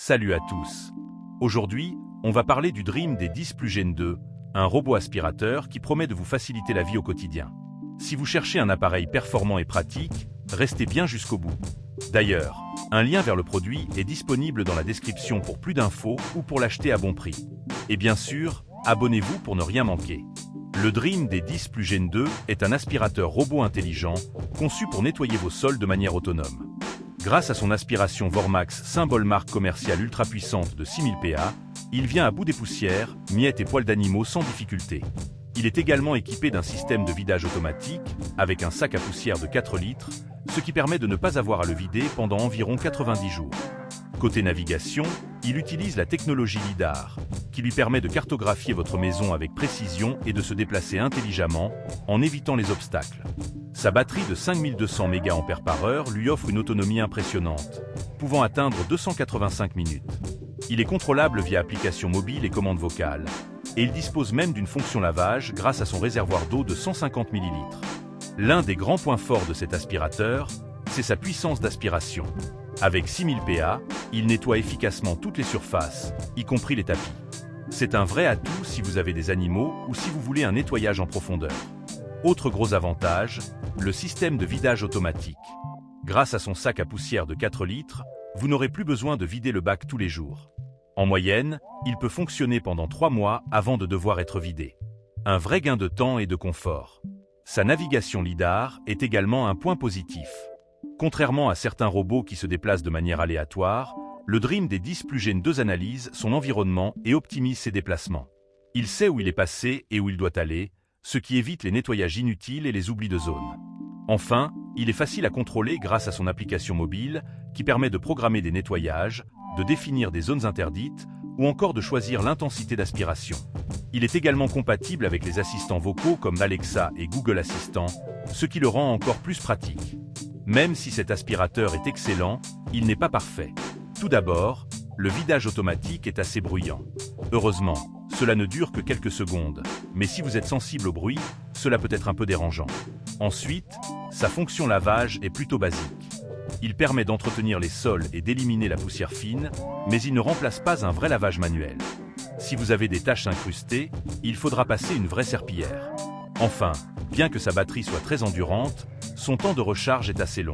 Salut à tous. Aujourd'hui, on va parler du Dream D10 Plus Gen 2, un robot aspirateur qui promet de vous faciliter la vie au quotidien. Si vous cherchez un appareil performant et pratique, restez bien jusqu'au bout. D'ailleurs, un lien vers le produit est disponible dans la description pour plus d'infos ou pour l'acheter à bon prix. Et bien sûr, abonnez-vous pour ne rien manquer. Le Dream D10 Plus Gen 2 est un aspirateur robot intelligent conçu pour nettoyer vos sols de manière autonome. Grâce à son aspiration Vormax, symbole marque commerciale ultra puissante de 6000 PA, il vient à bout des poussières, miettes et poils d'animaux sans difficulté. Il est également équipé d'un système de vidage automatique, avec un sac à poussière de 4 litres, ce qui permet de ne pas avoir à le vider pendant environ 90 jours. Côté navigation, il utilise la technologie LiDAR, qui lui permet de cartographier votre maison avec précision et de se déplacer intelligemment, en évitant les obstacles. Sa batterie de 5200 mAh lui offre une autonomie impressionnante, pouvant atteindre 285 minutes. Il est contrôlable via application mobile et commande vocale, et il dispose même d'une fonction lavage grâce à son réservoir d'eau de 150 ml. L'un des grands points forts de cet aspirateur, c'est sa puissance d'aspiration. Avec 6000 PA, il nettoie efficacement toutes les surfaces, y compris les tapis. C'est un vrai atout si vous avez des animaux ou si vous voulez un nettoyage en profondeur. Autre gros avantage, le système de vidage automatique. Grâce à son sac à poussière de 4 litres, vous n'aurez plus besoin de vider le bac tous les jours. En moyenne, il peut fonctionner pendant 3 mois avant de devoir être vidé. Un vrai gain de temps et de confort. Sa navigation LiDAR est également un point positif. Contrairement à certains robots qui se déplacent de manière aléatoire, le Dream D10 Plus Gen 2 analyse son environnement et optimise ses déplacements. Il sait où il est passé et où il doit aller, ce qui évite les nettoyages inutiles et les oublis de zone. Enfin, il est facile à contrôler grâce à son application mobile qui permet de programmer des nettoyages, de définir des zones interdites ou encore de choisir l'intensité d'aspiration. Il est également compatible avec les assistants vocaux comme Alexa et Google Assistant, ce qui le rend encore plus pratique. Même si cet aspirateur est excellent, il n'est pas parfait. Tout d'abord, le vidage automatique est assez bruyant. Heureusement, cela ne dure que quelques secondes, mais si vous êtes sensible au bruit, cela peut être un peu dérangeant. Ensuite, sa fonction lavage est plutôt basique. Il permet d'entretenir les sols et d'éliminer la poussière fine, mais il ne remplace pas un vrai lavage manuel. Si vous avez des taches incrustées, il faudra passer une vraie serpillière. Enfin, bien que sa batterie soit très endurante, son temps de recharge est assez long.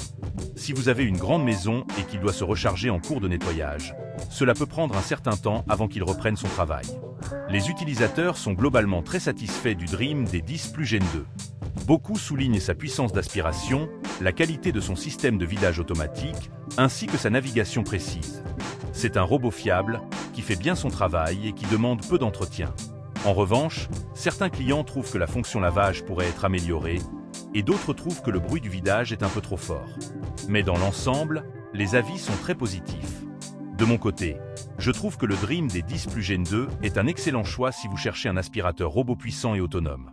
Si vous avez une grande maison et qu'il doit se recharger en cours de nettoyage, cela peut prendre un certain temps avant qu'il reprenne son travail. Les utilisateurs sont globalement très satisfaits du Dream D10 Plus Gen 2. Beaucoup soulignent sa puissance d'aspiration, la qualité de son système de vidage automatique, ainsi que sa navigation précise. C'est un robot fiable, qui fait bien son travail et qui demande peu d'entretien. En revanche, certains clients trouvent que la fonction lavage pourrait être améliorée, et d'autres trouvent que le bruit du vidage est un peu trop fort. Mais dans l'ensemble, les avis sont très positifs. De mon côté, je trouve que le Dream D10 Plus Gen 2 est un excellent choix si vous cherchez un aspirateur robot puissant et autonome.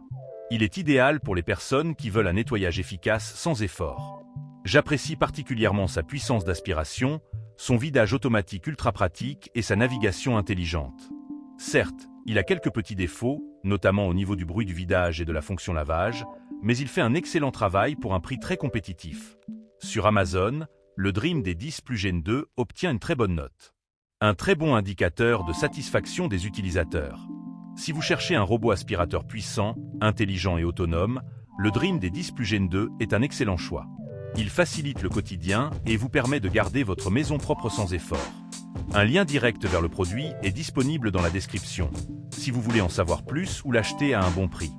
Il est idéal pour les personnes qui veulent un nettoyage efficace sans effort. J'apprécie particulièrement sa puissance d'aspiration, son vidage automatique ultra pratique et sa navigation intelligente. Certes, il a quelques petits défauts, notamment au niveau du bruit du vidage et de la fonction lavage, mais il fait un excellent travail pour un prix très compétitif. Sur Amazon, le Dream D10 Plus Gen 2 obtient une très bonne note. Un très bon indicateur de satisfaction des utilisateurs. Si vous cherchez un robot aspirateur puissant, intelligent et autonome, le Dream D10 Plus Gen 2 est un excellent choix. Il facilite le quotidien et vous permet de garder votre maison propre sans effort. Un lien direct vers le produit est disponible dans la description, si vous voulez en savoir plus ou l'acheter à un bon prix.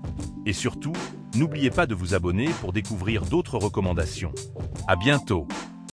Et surtout, n'oubliez pas de vous abonner pour découvrir d'autres recommandations. À bientôt!